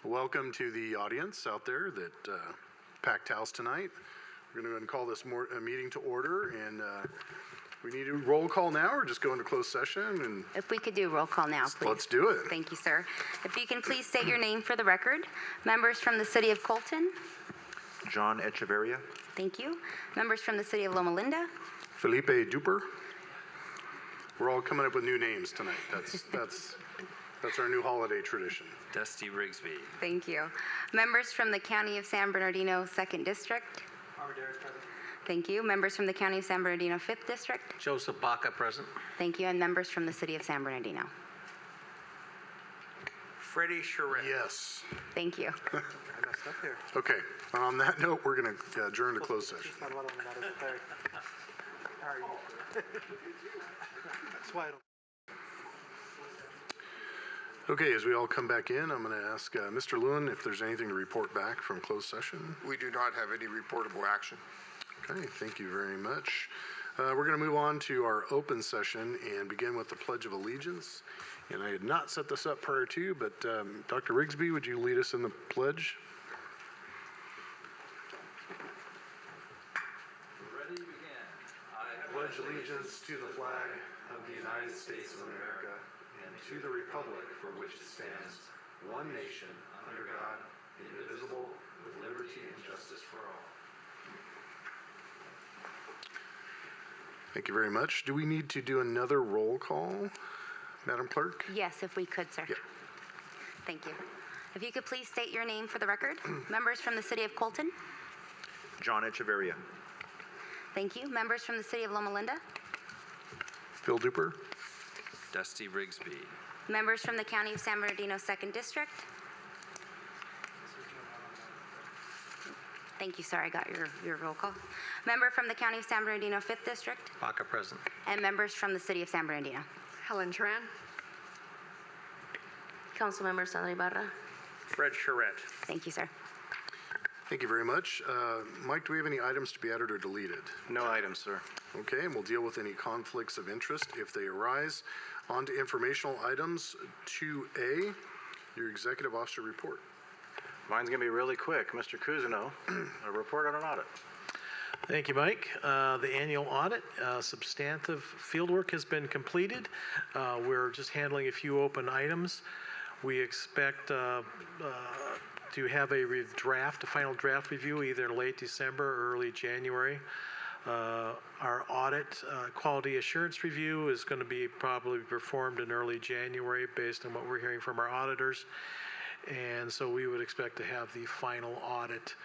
Welcome to the audience out there that packed house tonight. We're going to go ahead and call this meeting to order, and we need a roll call now or just go into closed session? And if we could do roll call now, please. Let's do it. Thank you, sir. If you can please state your name for the record. Members from the City of Colton. John Echeverria. Thank you. Members from the City of Loma Linda. Felipe Duper. We're all coming up with new names tonight. That's our new holiday tradition. Dusty Rigsby. Thank you. Members from the County of San Bernardino 2nd District. Thank you. Members from the County of San Bernardino 5th District. Joseph Baca, present. Thank you. And members from the City of San Bernardino. Freddie Charette. Yes. Thank you. Okay. On that note, we're going to adjourn to closed session. Okay, as we all come back in, I'm going to ask Mr. Lewin if there's anything to report back from closed session. We do not have any reportable action. Okay, thank you very much. We're going to move on to our open session and begin with the Pledge of Allegiance. And I had not set this up prior to, but Dr. Rigsby, would you lead us in the pledge? Ready, begin. I pledge allegiance to the flag of the United States of America and to the republic for which it stands, one nation, under God, indivisible, with liberty and justice for all. Thank you very much. Do we need to do another roll call, Madam Clerk? Yes, if we could, sir. Yeah. Thank you. If you could please state your name for the record. Members from the City of Colton. John Echeverria. Thank you. Members from the City of Loma Linda. Phil Duper? Dusty Rigsby. Members from the County of San Bernardino 2nd District. Thank you, sir. I got your roll call. Member from the County of San Bernardino 5th District. Baca, present. And members from the City of San Bernardino. Helen Tran. Councilmember Sandra Ibarra. Fred Charette. Thank you, sir. Thank you very much. Mike, do we have any items to be added or deleted? No items, sir. Okay, and we'll deal with any conflicts of interest if they arise. On to informational items. 2A, your executive officer report. Mine's going to be really quick. Mr. Cousineau, a report on an audit. Thank you, Mike. The annual audit, substantive fieldwork has been completed. We're just handling a few open items. We expect to have a final draft review either in late December or early January. Our audit quality assurance review is going to be probably performed in early January based on what we're hearing from our auditors. And so we would expect to have the final audit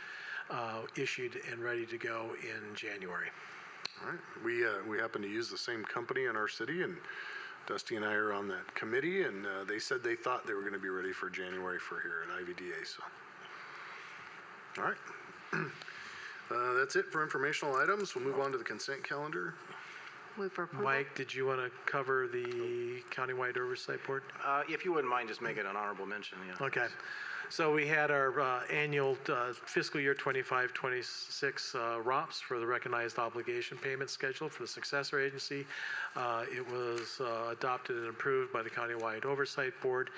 issued and ready to go in January. All right. We happen to use the same company in our city, and Dusty and I are on that committee, and they said they thought they were going to be ready for January for here at IVDA. So, all right. That's it for informational items. We'll move on to the consent calendar. Move for approval. Mike, did you want to cover the Countywide Oversight Board? If you wouldn't mind, just make it an honorable mention. Yeah. Okay. So we had our annual fiscal year 25-26 ROPS for the recognized obligation payment schedule for the successor agency. It was adopted and approved by the Countywide Oversight Board,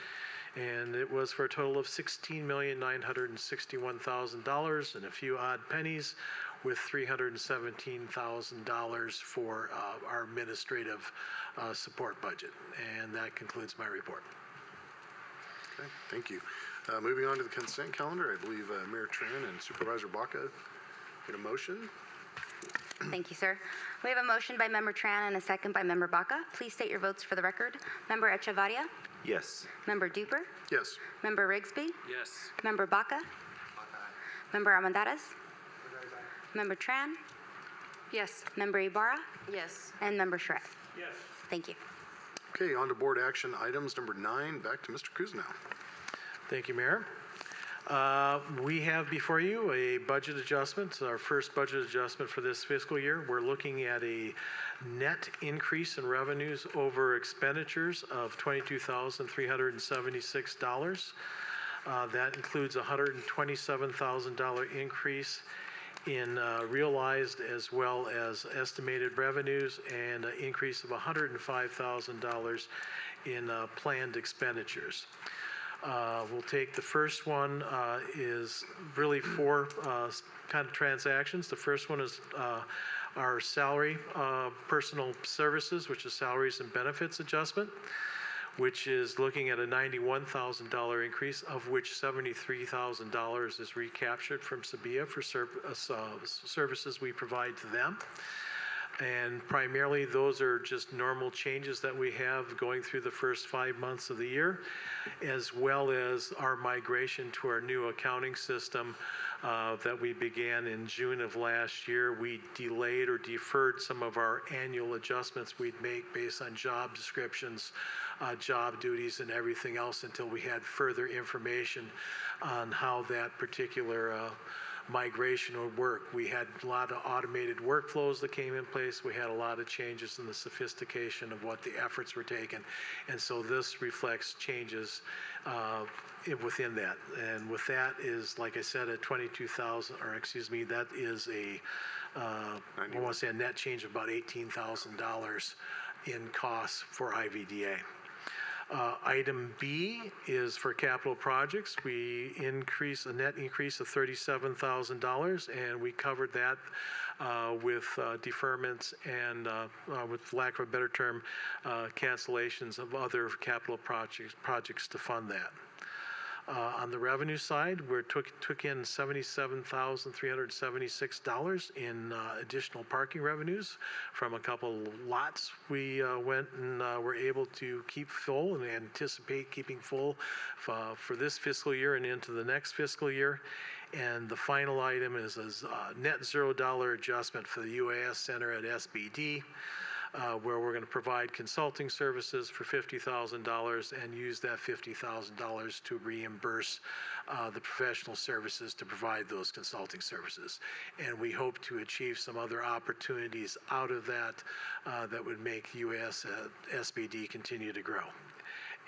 and it was for a total of $16,961,000 and a few odd pennies, with $317,000 for our administrative support budget. And that concludes my report. Okay, thank you. Moving on to the consent calendar, I believe Mayor Tran and Supervisor Baca get a motion. Thank you, sir. We have a motion by Member Tran and a second by Member Baca. Please state your votes for the record. Member Echevarria? Yes. Member Duper? Yes. Member Rigsby? Yes. Member Baca? Member Armendariz? Member Tran? Yes. Member Ibarra? Yes. And Member Charette? Yes. Thank you. Okay, on to board action items number 9. Back to Mr. Cousineau. Thank you, Mayor. We have before you a budget adjustment, our first budget adjustment for this fiscal year. We're looking at a net increase in revenues over expenditures of $22,376. That includes a $127,000 increase in realized as well as estimated revenues, and an increase of $105,000 in planned expenditures. We'll take the first one is really four kind of transactions. The first one is our salary personal services, which is salaries and benefits adjustment, which is looking at a $91,000 increase, of which $73,000 is recaptured from Sabia for services we provide to them. And primarily, those are just normal changes that we have going through the first 5 months of the year, as well as our migration to our new accounting system that we began in June of last year. We delayed or deferred some of our annual adjustments we'd make based on job descriptions, job duties, and everything else until we had further information on how that particular migration would work. We had a lot of automated workflows that came in place. We had a lot of changes in the sophistication of what the efforts were taken. And so this reflects changes within that. And with that is, like I said, at 22,000, or excuse me, that is I want to say a net change of about $18,000 in costs for IVDA. Item B is for capital projects. We increase a net increase of $37,000, and we covered that with deferments and, with lack of a better term, cancellations of other capital projects to fund that. On the revenue side, we took in $77,376 in additional parking revenues from a couple lots. We went and were able to keep full and anticipate keeping full for this fiscal year and into the next fiscal year. And the final item is a net $0 adjustment for the UAS Center at SBD. Where we're going to provide consulting services for $50,000 and use that $50,000 to reimburse the professional services to provide those consulting services. And we hope to achieve some other opportunities out of that that would make US SBD continue to grow.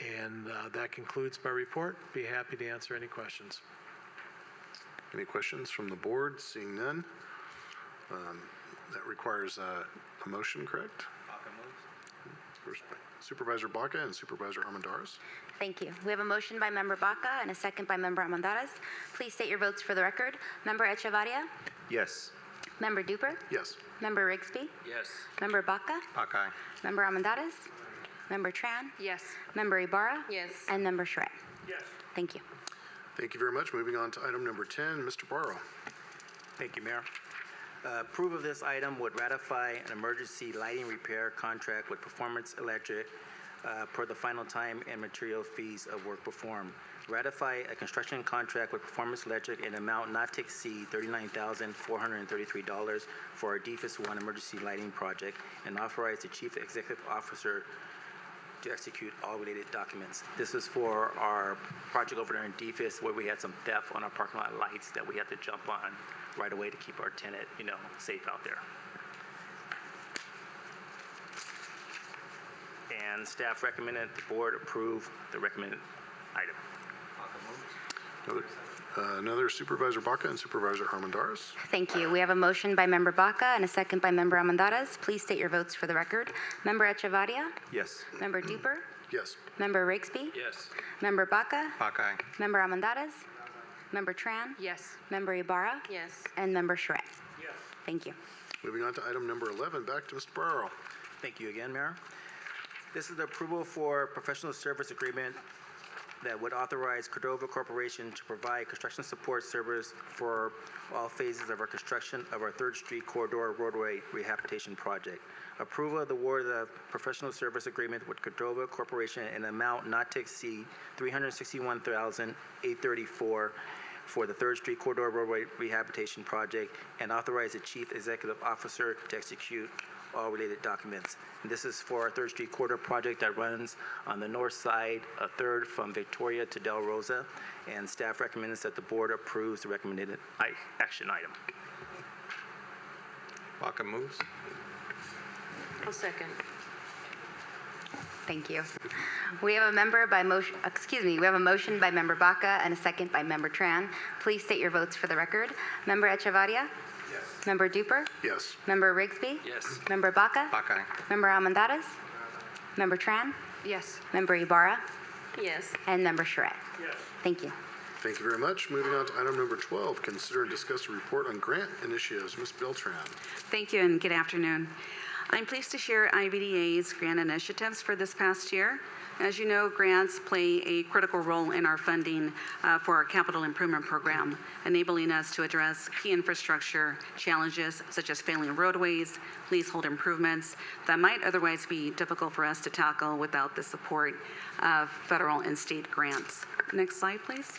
And that concludes my report. Be happy to answer any questions. Any questions from the board? Seeing none. That requires a motion, correct? First by Supervisor Baca and Supervisor Armendariz. Thank you. We have a motion by Member Baca and a second by Member Armendariz. Please state your votes for the record. Member Echevarria? Yes. Member Duper? Yes. Member Rigsby? Yes. Member Baca? Buckeye. Member Armendariz? Member Tran? Yes. Member Ibarra? Yes. And Member Charette? Yes. Thank you. Thank you very much. Moving on to item number 10, Mr. Barrow. Thank you, Mayor. Approve of this item would ratify an emergency lighting repair contract with Performance Electric per the final time and material fees of work performed. Ratify a construction contract with Performance Electric in amount not to exceed $39,433 for our DFAS 1 emergency lighting project, and authorize the Chief Executive Officer to execute all related documents. This is for our project over there in DFAS where we had some theft on our parking lot lights that we had to jump on right away to keep our tenant, safe out there. And staff recommended the board approve the recommended item. Another Supervisor Baca and Supervisor Armendariz. Thank you. We have a motion by Member Baca and a second by Member Armendariz. Please state your votes for the record. Member Echevarria? Yes. Member Duper? Yes. Member Rigsby? Yes. Member Baca? Buckeye. Member Armendariz? Member Tran? Yes. Member Ibarra? Yes. And Member Charette? Yes. Thank you. Moving on to item number 11, back to Mr. Barrow. Thank you again, Mayor. This is the approval for professional service agreement that would authorize Cordova Corporation to provide construction support service for all phases of our construction of our 3rd Street Corridor roadway rehabilitation project. Approval of the award of the professional service agreement with Cordova Corporation in an amount not to exceed $361,834 for the 3rd Street Corridor roadway rehabilitation project, and authorize the Chief Executive Officer to execute all related documents. And this is for our 3rd Street Corridor project that runs on the north side of 3rd from Victoria to Del Rosa, and staff recommends that the board approves the recommended action item. Baca moves. I'll second. Thank you. We have a motion by Member Baca and a second by Member Tran. Please state your votes for the record. Member Echevarria? Yes. Member Duper? Yes. Member Rigsby? Yes. Member Baca? Buckeye. Member Armendariz? Member Tran? Yes. Member Ibarra? Yes. and Member Charette. Yes. Thank you. Thank you very much. Moving on to item number 12, consider and discuss a report on grant initiatives. Ms. Beltran. Thank you and good afternoon. I'm pleased to share IVDA's grant initiatives for this past year. As you know, grants play a critical role in our funding for our capital improvement program, enabling us to address key infrastructure challenges such as failing roadways, leasehold improvements that might otherwise be difficult for us to tackle without the support of federal and state grants. Next slide, please.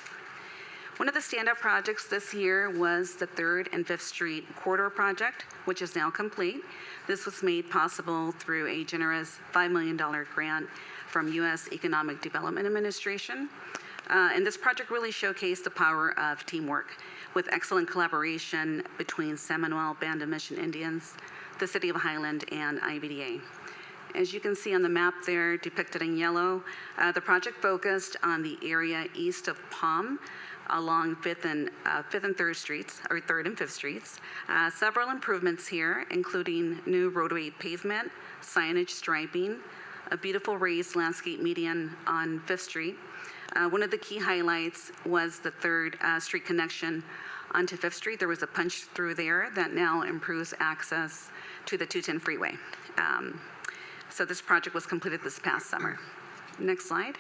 One of the standout projects this year was the 3rd and 5th Street corridor project, which is now complete. This was made possible through a generous $5 million grant from U.S. Economic Development Administration. And this project really showcased the power of teamwork with excellent collaboration between Seminole Band of Mission Indians, the City of Highland, and IVDA. As you can see on the map there depicted in yellow, the project focused on the area east of Palm, along 5th and 3rd Streets, or 3rd and 5th Streets. Several improvements here, including new roadway pavement, signage striping, a beautiful raised landscape median on 5th Street. One of the key highlights was the 3rd Street connection onto 5th Street. There was a punch through there that now improves access to the 210 freeway. So this project was completed this past summer. Next slide.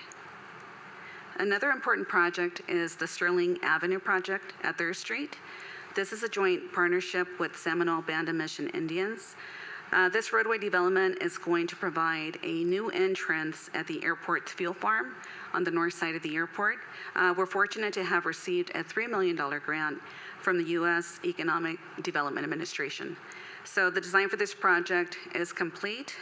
Another important project is the Sterling Avenue project at 3rd Street. This is a joint partnership with Seminole Band of Mission Indians. This roadway development is going to provide a new entrance at the airport's fuel farm on the north side of the airport. We're fortunate to have received a $3 million grant from the U.S. Economic Development Administration. So the design for this project is complete.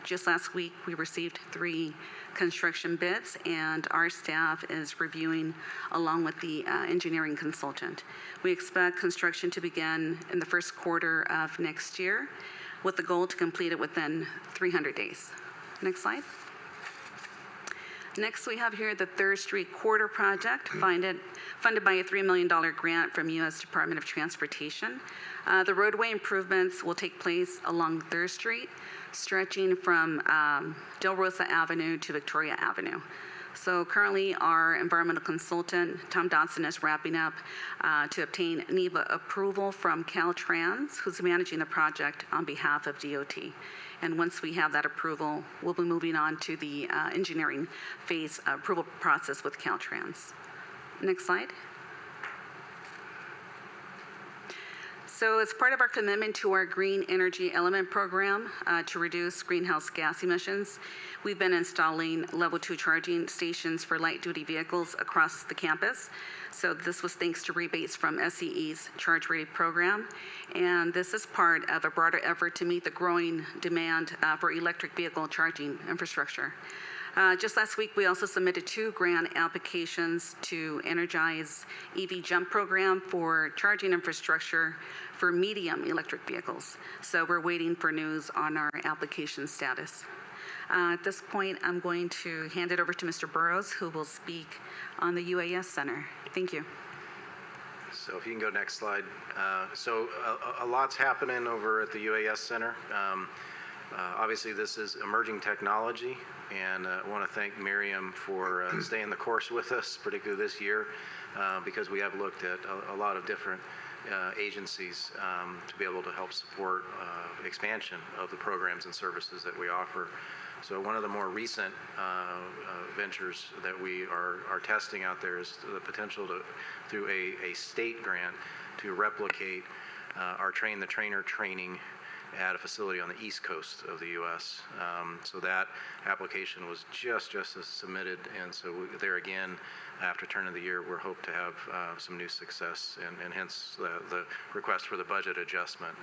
Just last week, we received 3 construction bids, and our staff is reviewing along with the engineering consultant. We expect construction to begin in the first quarter of next year, with the goal to complete it within 300 days. Next slide. Next, we have here the 3rd Street Corridor project, funded by a $3 million grant from U.S. Department of Transportation. The roadway improvements will take place along 3rd Street, stretching from Del Rosa Avenue to Victoria Avenue. So currently, our environmental consultant, Tom Dodson, is wrapping up to obtain NEPA approval from Caltrans, who's managing the project on behalf of DOT. And once we have that approval, we'll be moving on to the engineering phase approval process with Caltrans. Next slide. So as part of our commitment to our Green Energy Element program to reduce greenhouse gas emissions, we've been installing level 2 charging stations for light-duty vehicles across the campus. So this was thanks to rebates from SCE's Charge Ready program. And this is part of a broader effort to meet the growing demand for electric vehicle charging infrastructure. Just last week, we also submitted 2 grant applications to Energize EV Jump program for charging infrastructure for medium electric vehicles. So we're waiting for news on our application status. At this point, I'm going to hand it over to Mr. Burrows, who will speak on the UAS Center. Thank you. So if you can go next slide. So a lot's happening over at the UAS Center. Obviously, this is emerging technology, and I want to thank Miriam for staying the course with us, particularly this year, because we have looked at a lot of different agencies to be able to help support expansion of the programs and services that we offer. So one of the more recent ventures that we are testing out there is the potential to, through a state grant, to replicate our Train the Trainer training at a facility on the east coast of the U.S. So that application was just submitted, and so there again, after turn of the year, we're hope to have some new success, and hence the request for the budget adjustment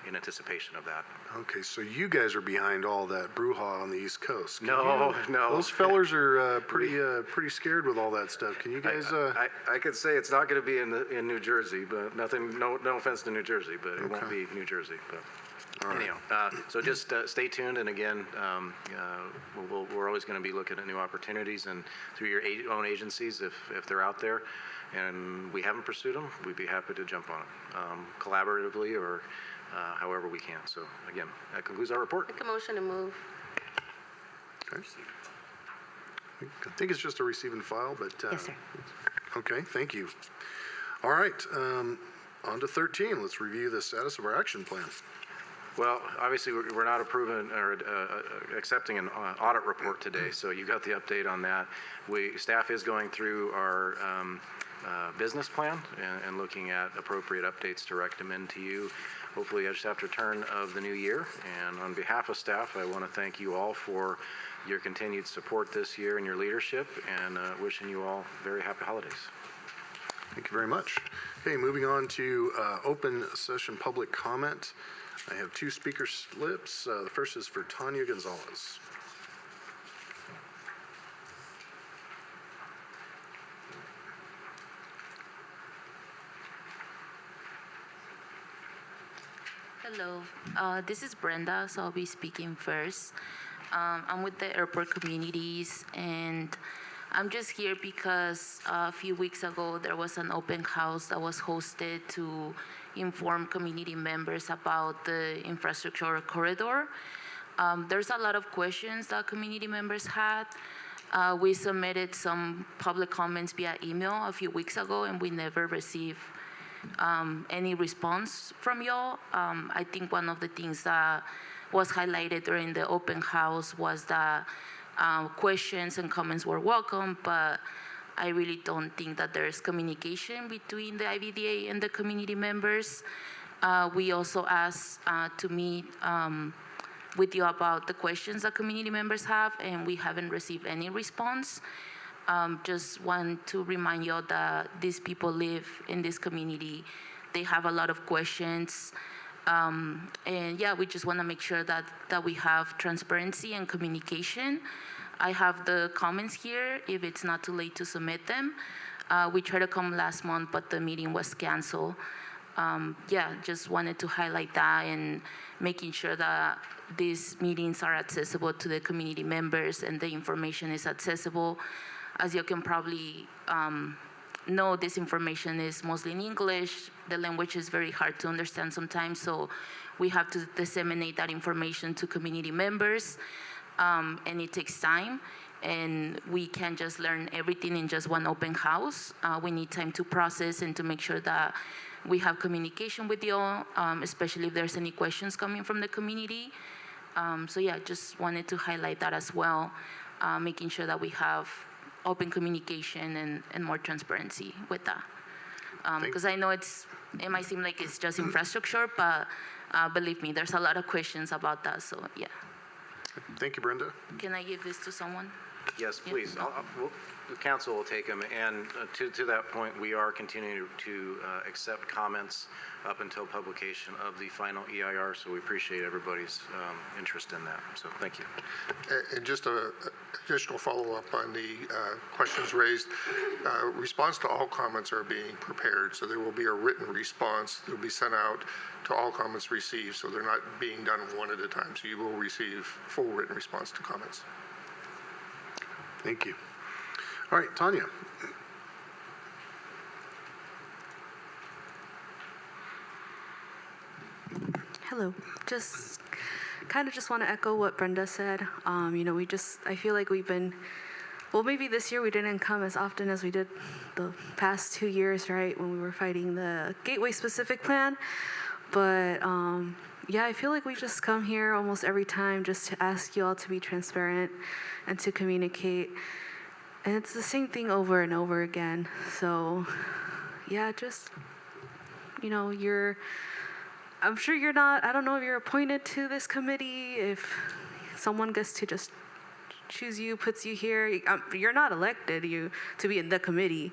in anticipation of that. Okay, so you guys are behind all that brouhaha on the East Coast. No. Those fellers are pretty scared with all that stuff. Can you guys? I could say it's not going to be in New Jersey, but nothing. No offense to New Jersey, but it won't be New Jersey. But. Anyhow, so just stay tuned, and again, we're always going to be looking at new opportunities, and through your own agencies, if they're out there, and we haven't pursued them, we'd be happy to jump on it, collaboratively or however we can. So again, that concludes our report. Make a motion to move. Okay. I think it's just a receive and file, but. Yes, sir. Okay, thank you. All right, on to 13. Let's review the status of our action plan. Well, obviously, we're not approving or accepting an audit report today, so you got the update on that. Staff is going through our business plan and looking at appropriate updates to recommend to you, hopefully just after turn of the new year. And on behalf of staff, I want to thank you all for your continued support this year and your leadership, and wishing you all very happy holidays. Thank you very much. Okay, moving on to open session public comment. I have 2 speaker slips. The first is for Tanya Gonzalez. Hello, this is Brenda, so I'll be speaking first. I'm with the airport communities, and I'm just here because a few weeks ago there was an open house that was hosted to inform community members about the infrastructure corridor. There's a lot of questions that community members had. We submitted some public comments via email a few weeks ago, and we never received any response from y'all. I think one of the things that was highlighted during the open house was that questions and comments were welcome, but I really don't think that there's communication between the IVDA and the community members. We also asked to meet with you about the questions that community members have, and we haven't received any response. Just want to remind you all that these people live in this community. They have a lot of questions. And yeah, we just want to make sure that we have transparency and communication. I have the comments here if it's not too late to submit them. We tried to come last month, but the meeting was canceled. Yeah, just wanted to highlight that and making sure that these meetings are accessible to the community members and the information is accessible. As you can probably know, this information is mostly in English. The language is very hard to understand sometimes, so we have to disseminate that information to community members, and it takes time, and we can't just learn everything in just one open house. We need time to process and to make sure that we have communication with you all, especially if there's any questions coming from the community. So yeah, just wanted to highlight that as well, making sure that we have open communication and more transparency with that. Because I know it might seem like it's just infrastructure, but believe me, there's a lot of questions about that, so yeah. Thank you, Brenda. Can I give this to someone? Yes, Yeah. please. The council will take them, and to that point, we are continuing to accept comments up until publication of the final EIR, so we appreciate everybody's interest in that. So thank you. And just an additional follow-up on the questions raised. Response to all comments are being prepared, so there will be a written response that will be sent out to all comments received, so they're not being done one at a time. So you will receive full written response to comments. Thank you. All right, Tanya. Hello. Just want to echo what Brenda said. I feel like we've been, well, maybe this year we didn't come as often as we did the past 2 years, right, when we were fighting the Gateway specific plan. But yeah, I feel like we just come here almost every time just to ask you all to be transparent and to communicate. And it's the same thing over and over again. So yeah, just, I'm sure you're not, I don't know if you're appointed to this committee, if someone gets to just choose you, puts you here. You're not elected to be in the committee.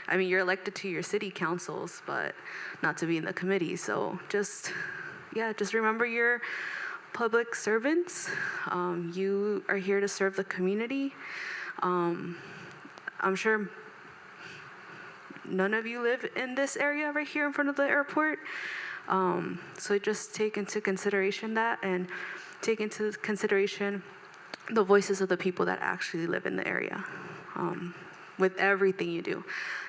I mean, you're elected to your city councils, but not to be in the committee. So just remember you're public servants. You are here to serve the community. I'm sure none of you live in this area right here in front of the airport. So just take into consideration that, and take into consideration the voices of the people that actually live in the area, with everything you do,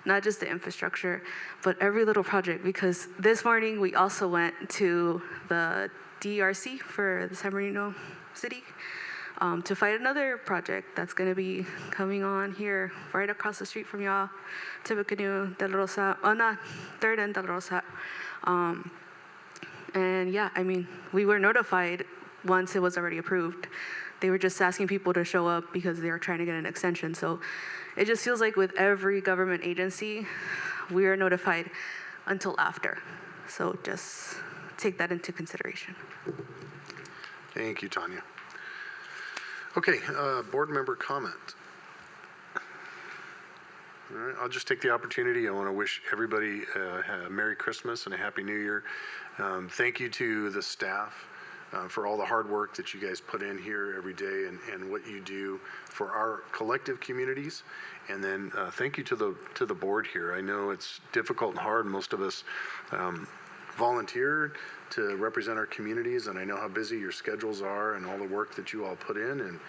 not just the infrastructure, but every little project. Because this morning we also went to the DRC for the San Bernardino City to fight another project that's going to be coming on here right across the street from y'all, Tippecanoe, Del Rosa, not 3rd and Del Rosa. And yeah, I mean, we were notified once it was already approved. They were just asking people to show up because they were trying to get an extension. So it just feels like with every government agency, we are notified until after. So just take that into consideration. Thank you, Tanya. Okay, board member comment. All right, I'll just take the opportunity. I want to wish everybody a Merry Christmas and a Happy New Year. Thank you to the staff for all the hard work that you guys put in here every day and what you do for our collective communities. And then thank you to the board here. I know it's difficult and hard. Most of us volunteer to represent our communities, and I know how busy your schedules are and all the work that you all put in, and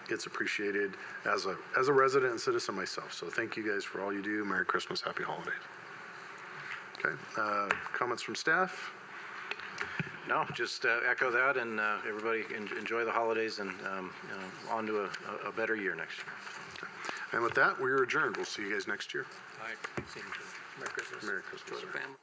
it's appreciated as a resident and citizen myself. So thank you guys for all you do. Merry Christmas, Happy Holidays. Okay, comments from staff? No, just echo that, and everybody enjoy the holidays, and on to a better year next year. Okay. And with that, we're adjourned. We'll see you guys next year. All right. See you. Merry Christmas. Merry Christmas. Enjoy the family.